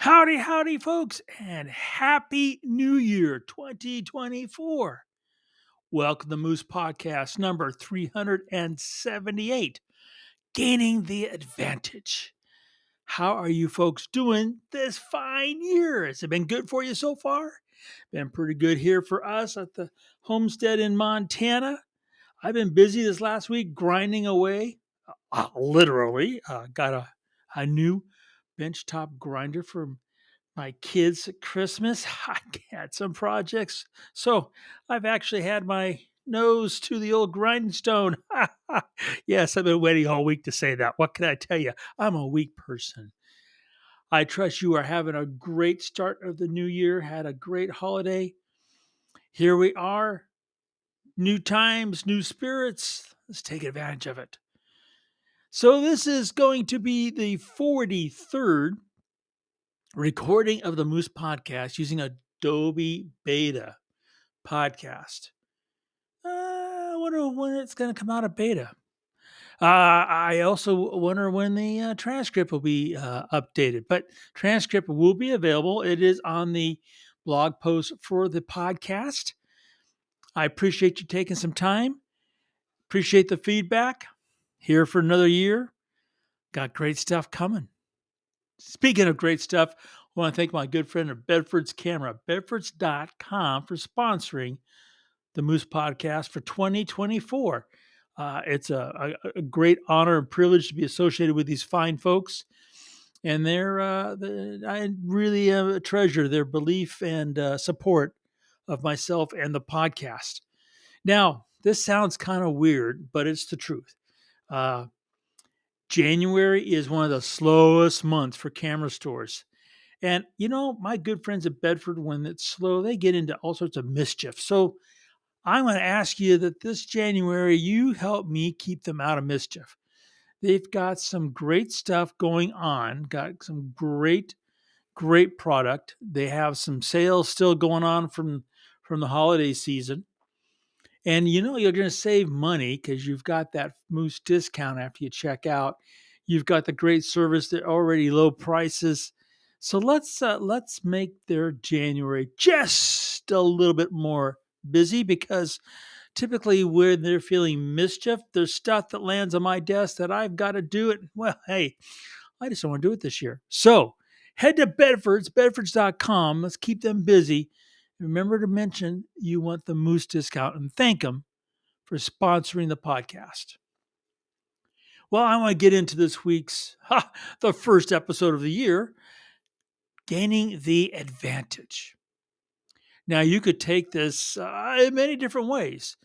Howdy, howdy, folks, and Happy New Year 2024. Welcome to Moose Podcast number 378, Gaining the Advantage. How are you folks doing this fine year? Has it been good for you so far? Been pretty good here for us at the homestead in Montana. I've been busy this last week grinding away, literally. Got a new benchtop grinder for my kids at Christmas. I had some projects. So I've actually had my nose to the old grindstone. Yes, I've been waiting all week to say that. What can I tell you? I'm a weak person. I trust you are having a great start of the new year, had a great holiday. Here we are, new times, new spirits. Let's take advantage of it. So, this is going to be the 43rd recording of the Moose podcast using Adobe Beta podcast. I wonder when it's going to come out of beta. I also wonder when the transcript will be updated, but transcript will be available. It is on the blog post for the podcast. I appreciate you taking some time. Appreciate the feedback. Here for another year. Got great stuff coming. Speaking of great stuff, I want to thank my good friend at Bedford's Camera, bedfords.com, for sponsoring the Moose Podcast for 2024. It's a great honor and privilege to be associated with these fine folks. And I really treasure their belief and support of myself and the podcast. Now, this sounds kind of weird, but it's the truth. Uh, January is one of the slowest months for camera stores. And, my good friends at Bedford, when it's slow, they get into all sorts of mischief. So I'm going to ask you that this January, you help me keep them out of mischief. They've got some great stuff going on, got some great product. They have some sales still going on from the holiday season. And you're going to save money because you've got that Moose discount after you check out. You've got the great service, they're already low prices. So let's make their January just a little bit more busy, because typically when they're feeling mischief, there's stuff that lands on my desk that I've got to do it. Well, hey, I just don't want to do it this year. So head to bedfords.com. Let's keep them busy. Remember to mention you want the Moose discount and thank them for sponsoring the podcast. Well, I want to get into this week's, the first episode of the year, Gaining the Advantage. Now, you could take this in many different ways.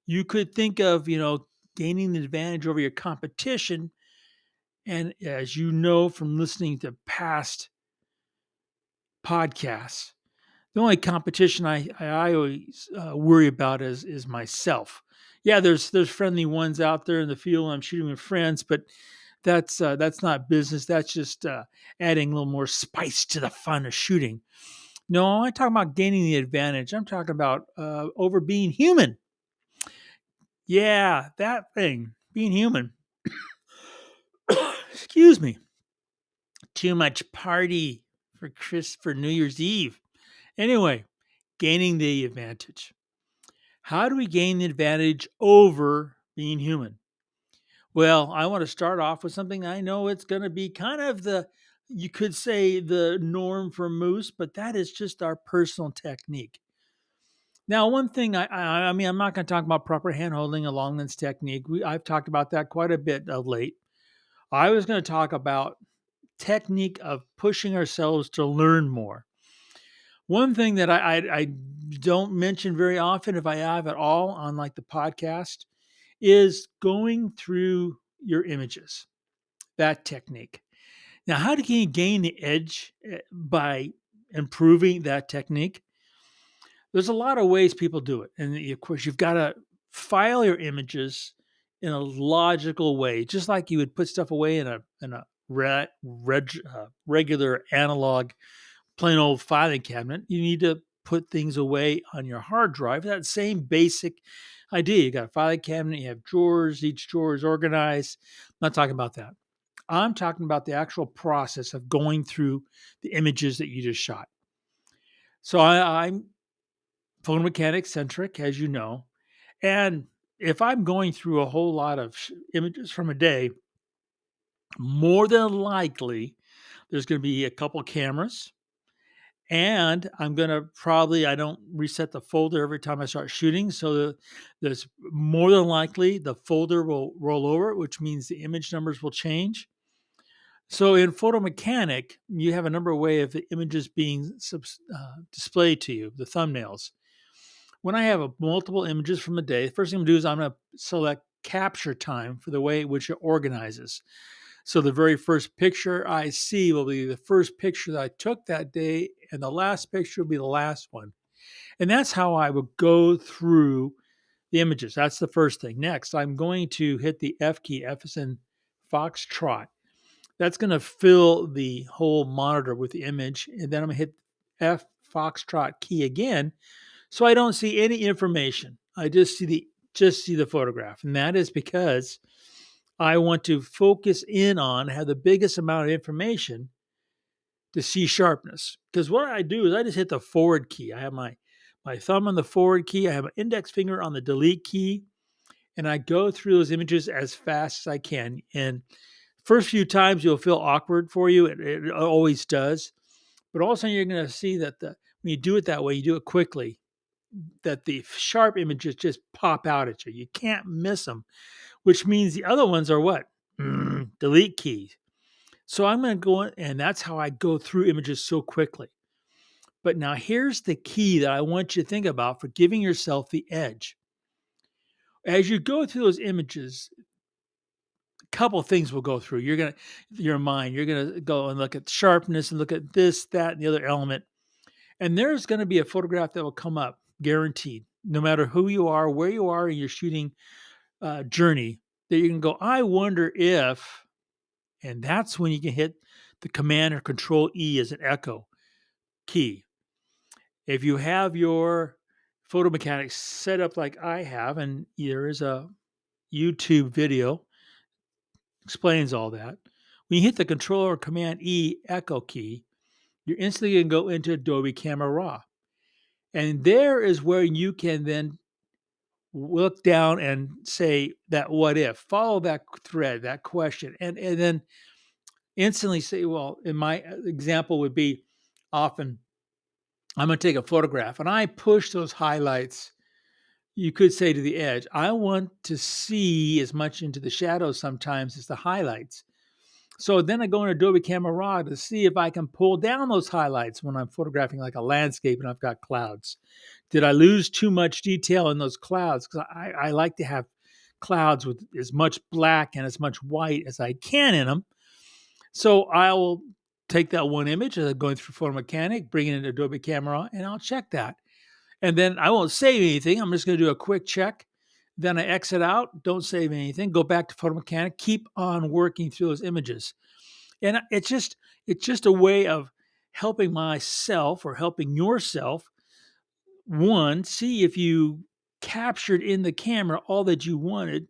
You could think of, gaining the advantage over your competition. And as you know from listening to past podcasts, the only competition I always worry about is myself. Yeah, there's friendly ones out there in the field. I'm shooting with friends, but that's not business. That's just adding a little more spice to the fun of shooting. No, I'm talking about gaining the advantage. I'm talking about over being human. Yeah, that thing, being human. Excuse me. Too much party for New Year's Eve. Anyway, gaining the advantage. How do we gain the advantage over being human? Well, I want to start off with something I know it's going to be kind of you could say the norm for moose, but that is just our personal technique. Now, one thing I mean, I'm not going to talk about proper hand holding, a long lens technique. I've talked about that quite a bit of late. I was going to talk about technique of pushing ourselves to learn more. One thing that I don't mention very often, if I have at all on like the podcast, is going through your images, that technique. Now, how can you gain the edge by improving that technique? There's a lot of ways people do it. And of course, you've got to file your images in a logical way, just like you would put stuff away in a regular analog plain old filing cabinet. You need to put things away on your hard drive. That same basic idea. You got a filing cabinet, you have drawers, each drawer is organized. I'm not talking about that. I'm talking about the actual process of going through the images that you just shot. So I'm photo mechanic centric, as you know. And if I'm going through a whole lot of images from a day, more than likely there's going to be a couple cameras. And I'm going to probably, I don't reset the folder every time I start shooting. So there's more than likely the folder will roll over, which means the image numbers will change. So in Photo Mechanic, you have a number of ways of the images being displayed to you, the thumbnails. When I have multiple images from a day, the first thing I'm going to do is I'm going to select capture time for the way in which it organizes. So the very first picture I see will be the first picture that I took that day, and the last picture will be the last one. And that's how I would go through the images. That's the first thing. Next, I'm going to hit the F key, F is in Foxtrot. That's going to fill the whole monitor with the image. And then I'm going to hit F Foxtrot key again. So I don't see any information. I just see the photograph. And that is because I want to focus in on, have the biggest amount of information to see sharpness. Because what I do is I just hit the forward key. I have my thumb on the forward key. I have my index finger on the delete key. And I go through those images as fast as I can. And first few times you'll feel awkward for you. It always does. But all of a sudden you're going to see that when you do it that way, you do it quickly, that the sharp images just pop out at you. You can't miss them, which means the other ones are what? Delete keys. So I'm going to go in, and that's how I go through images so quickly. But now here's the key that I want you to think about for giving yourself the edge. As you go through those images, a couple of things will go through. Your mind, you're going to go and look at sharpness and look at this, that, and the other element. And there's going to be a photograph that will come up, guaranteed, no matter who you are, where you are in your shooting journey, that you can go, I wonder if, and that's when you can hit the Command or Control E as an echo key. If you have your photo mechanics set up like I have, and there is a YouTube video explains all that, when you hit the Control or Command E echo key, you're instantly going to go into Adobe Camera Raw. And there is where you can then look down and say that what if, follow that thread, that question, and then instantly say, well, in my example would be often I'm going to take a photograph and I push those highlights, you could say, to the edge. I want to see as much into the shadows sometimes as the highlights. So then I go in Adobe Camera Raw to see if I can pull down those highlights when I'm photographing like a landscape and I've got clouds. Did I lose too much detail in those clouds? Because I like to have clouds with as much black and as much white as I can in them. So I'll take that one image as I'm going through Photo Mechanic, bring it into Adobe Camera, and I'll check that. And then I won't save anything. I'm just going to do a quick check. Then I exit out, don't save anything, go back to Photo Mechanic, keep on working through those images. And it's just a way of helping myself or helping yourself. One, see if you captured in the camera all that you wanted.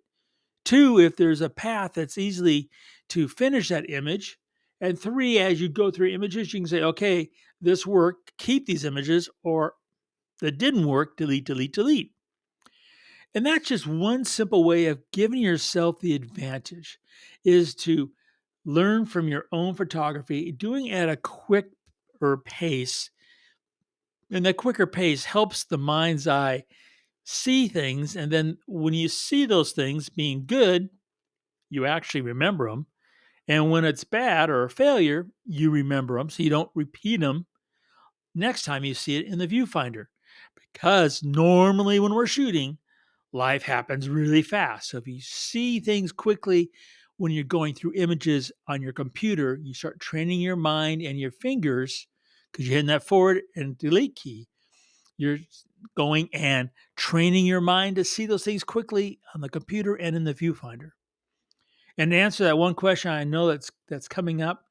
Two, if there's a path that's easily to finish that image. And three, as you go through images, you can say, okay, this worked, keep these images, or that didn't work, delete, delete, delete. And that's just one simple way of giving yourself the advantage, is to learn from your own photography, doing it at a quicker pace. And that quicker pace helps the mind's eye see things. And then when you see those things being good, you actually remember them. And when it's bad or a failure, you remember them so you don't repeat them next time you see it in the viewfinder. Because normally when we're shooting, life happens really fast. So if you see things quickly when you're going through images on your computer, you start training your mind and your fingers, because you're hitting that forward and delete key. You're going and training your mind to see those things quickly on the computer and in the viewfinder. And to answer that one question, I know that's coming up.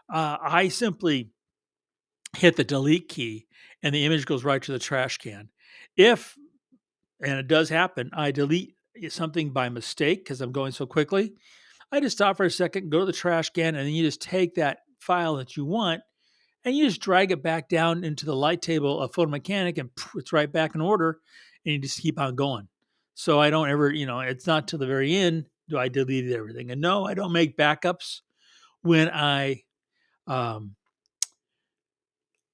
I simply hit the delete key and the image goes right to the trash can. If, and it does happen, I delete something by mistake because I'm going so quickly, I just stop for a second, go to the trash can, and then you just take that file that you want and you just drag it back down into the light table of Photo Mechanic and it's right back in order and you just keep on going. So I don't ever, it's not till the very end do I delete everything. And no, I don't make backups when I um,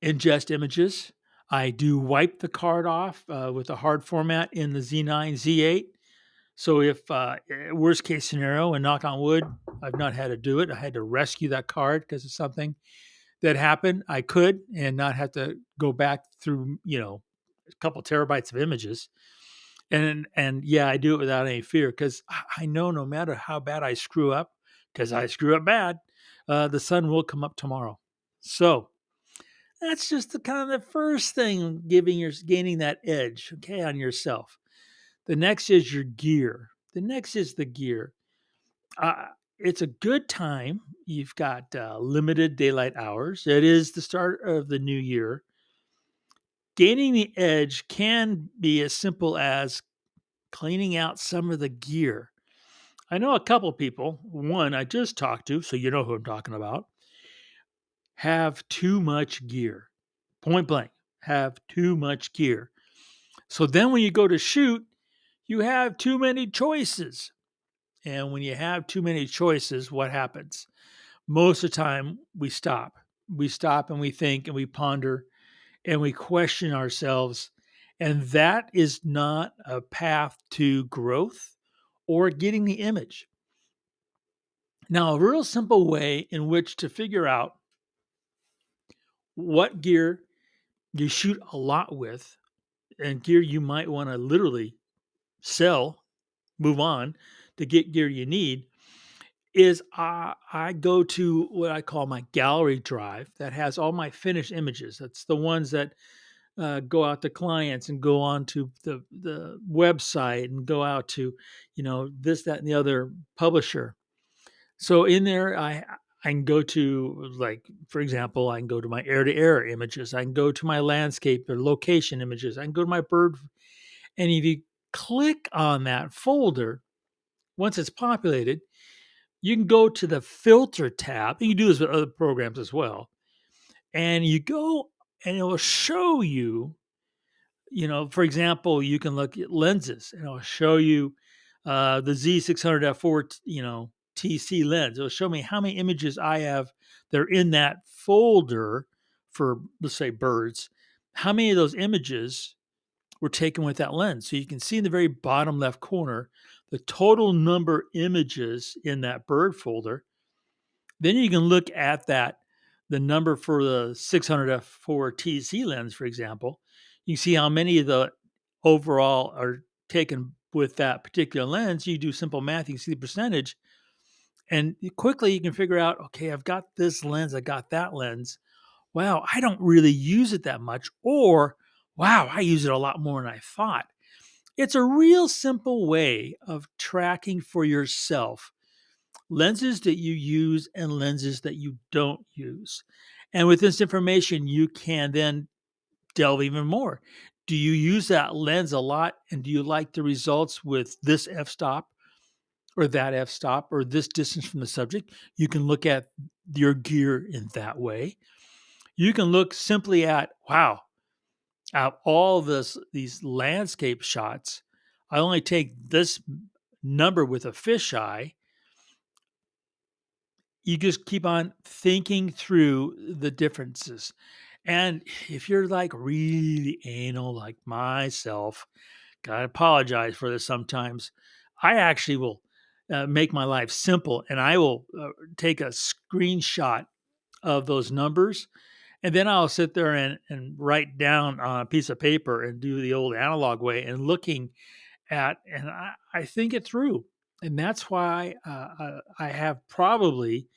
ingest images. I do wipe the card off with a hard format in the Z9, Z8. So if worst case scenario, and knock on wood, I've not had to do it. I had to rescue that card because of something that happened. I could and not have to go back through, a couple terabytes of images. And yeah, I do it without any fear because I know no matter how bad I screw up, because I screw up bad, the sun will come up tomorrow. So that's just the kind of the first thing gaining that edge, okay, on yourself. The next is your gear. The next is the gear. Uh, it's a good time. You've got limited daylight hours. It is the start of the new year. Gaining the edge can be as simple as cleaning out some of the gear. I know a couple people, one I just talked to, so you know who I'm talking about, have too much gear. Point blank, have too much gear. So then when you go to shoot, you have too many choices. And when you have too many choices, what happens? Most of the time, we stop. We stop and we think and we ponder and we question ourselves. And that is not a path to growth or getting the image. Now, a real simple way in which to figure out what gear you shoot a lot with and gear you might want to literally sell, move on to get gear you need is I go to what I call my gallery drive that has all my finished images. That's the ones that go out to clients and go on to the website and go out to, this, that, and the other publisher. So in there, I can go to, like, for example, I can go to my air to air images. I can go to my landscape or location images. I can go to my bird. And if you click on that folder, once it's populated, you can go to the filter tab. You can do this with other programs as well. And you go and it will show you, for example, you can look at lenses and it'll show you the Z600F4, TC lens. It'll show me how many images I have that are in that folder for, let's say, birds. How many of those images were taken with that lens? So you can see in the very bottom left corner the total number of images in that bird folder. Then you can look at the number for the 600F4 TC lens, for example. You can see how many of the overall are taken with that particular lens. You do simple math, you can see the percentage. And quickly you can figure out, okay, I've got this lens, I got that lens. Wow, I don't really use it that much. Or, wow, I use it a lot more than I thought. It's a real simple way of tracking for yourself lenses that you use and lenses that you don't use. And with this information, you can then delve even more. Do you use that lens a lot? And do you like the results with this f stop or that f stop or this distance from the subject? You can look at your gear in that way. You can look simply at, wow, out of all these landscape shots, I only take this number with a fisheye. You just keep on thinking through the differences. And if you're like really anal like myself, gotta apologize for this sometimes. I actually will make my life simple and I will take a screenshot of those numbers. And then I'll sit there and write down on a piece of paper and do the old analog way and looking and I think it through. And that's why I have probably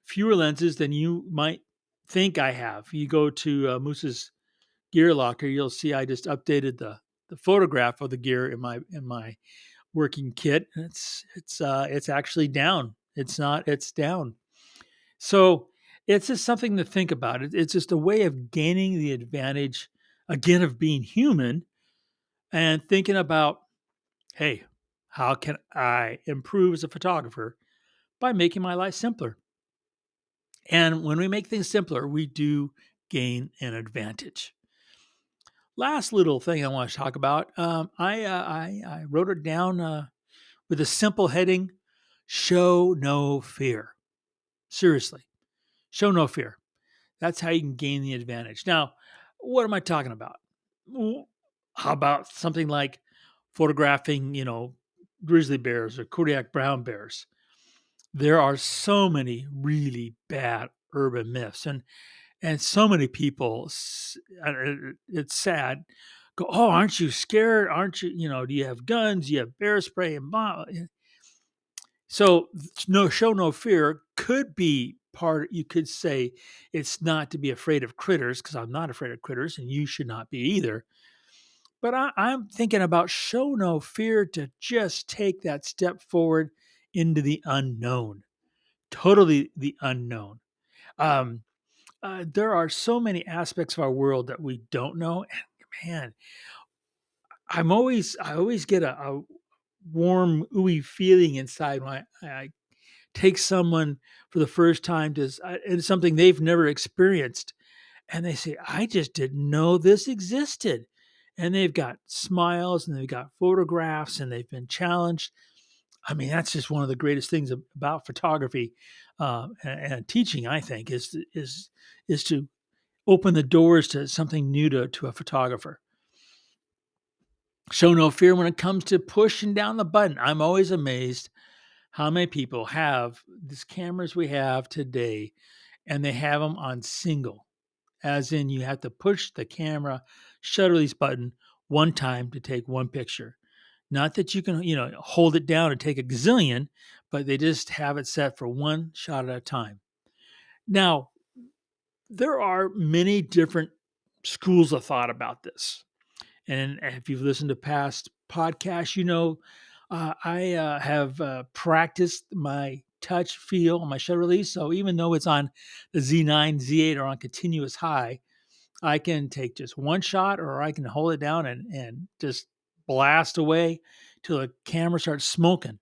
fewer lenses than you might think I have. You go to Moose's Gear Locker, you'll see I just updated the photograph of the gear in my working kit. It's actually down. It's not. It's down. So it's just something to think about. It's just a way of gaining the advantage again of being human and thinking about, hey, how can I improve as a photographer by making my life simpler. And when we make things simpler, we do gain an advantage. Last little thing I want to talk about. I wrote it down with a simple heading: show no fear. Seriously, show no fear. That's how you can gain the advantage. Now, what am I talking about? How about something like photographing, grizzly bears or Kodiak brown bears? There are so many really bad urban myths, and so many people. It's sad. Go, oh, aren't you scared? Aren't you? Do you have guns? Do you have bear spray and bomb? So no show no fear could be part you could say it's not to be afraid of critters because I'm not afraid of critters and you should not be either. But I'm thinking about show no fear to just take that step forward into the unknown, totally the unknown. Um, there are so many aspects of our world that we don't know. And man, I always get a warm, ooey feeling inside when I take someone for the first time to it's something they've never experienced, and they say, "I just didn't know this existed." And they've got smiles and they've got photographs and they've been challenged. I mean, that's just one of the greatest things about photography and teaching. I think is to open the doors to something new to a photographer. Show no fear when it comes to pushing down the button. I'm always amazed how many people have these cameras we have today and they have them on single, as in you have to push the camera shutter release button one time to take one picture. Not that you can, hold it down and take a gazillion, but they just have it set for one shot at a time. Now, there are many different schools of thought about this. And if you've listened to past podcasts, I have practiced my touch feel on my shutter release. So even though it's on the Z9, Z8, or on continuous high, I can take just one shot or I can hold it down and just blast away till the camera starts smoking.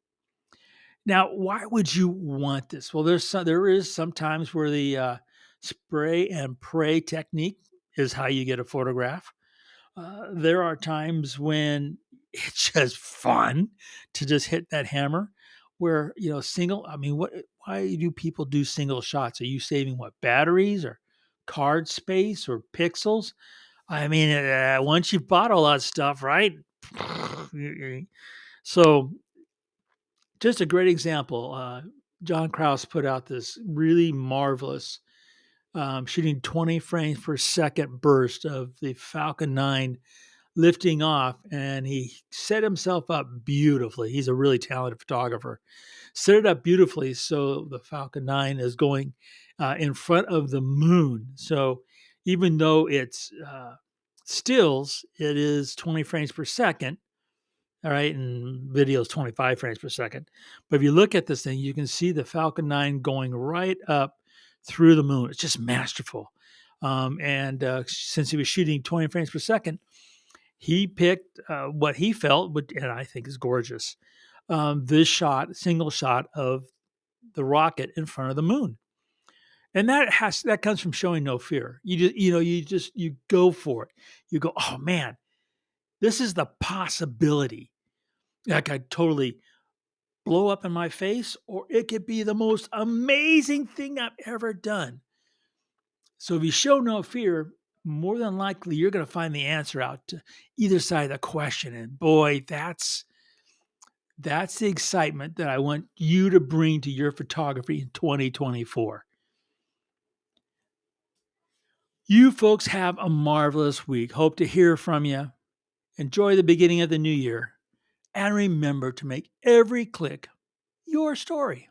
Now, why would you want this? Well, there is sometimes where the spray and pray technique is how you get a photograph. There are times when it's just fun to just hit that hammer where, single, I mean, why do people do single shots? Are you saving what, batteries or card space or pixels? I mean, once you've bought all that stuff, right? So, just a great example. John Krause put out this really marvelous shooting 20 frames per second burst of the Falcon 9 lifting off, and he set himself up beautifully. He's a really talented photographer. Set it up beautifully so the Falcon 9 is going in front of the moon. So even though it's stills, it is 20 frames per second. All right, and video is 25 frames per second. But if you look at this thing, you can see the Falcon 9 going right up through the moon. It's just masterful. And since he was shooting 20 frames per second, he picked what he felt, and I think is gorgeous. This shot, single shot of the rocket in front of the moon, and that comes from showing no fear. You go for it. You go, oh man, this is the possibility. That could totally blow up in my face, or it could be the most amazing thing I've ever done. So if you show no fear, more than likely you're going to find the answer out to either side of the question. And boy, that's the excitement that I want you to bring to your photography in 2024. You folks have a marvelous week. Hope to hear from you. Enjoy the beginning of the new year. And remember to make every click your story.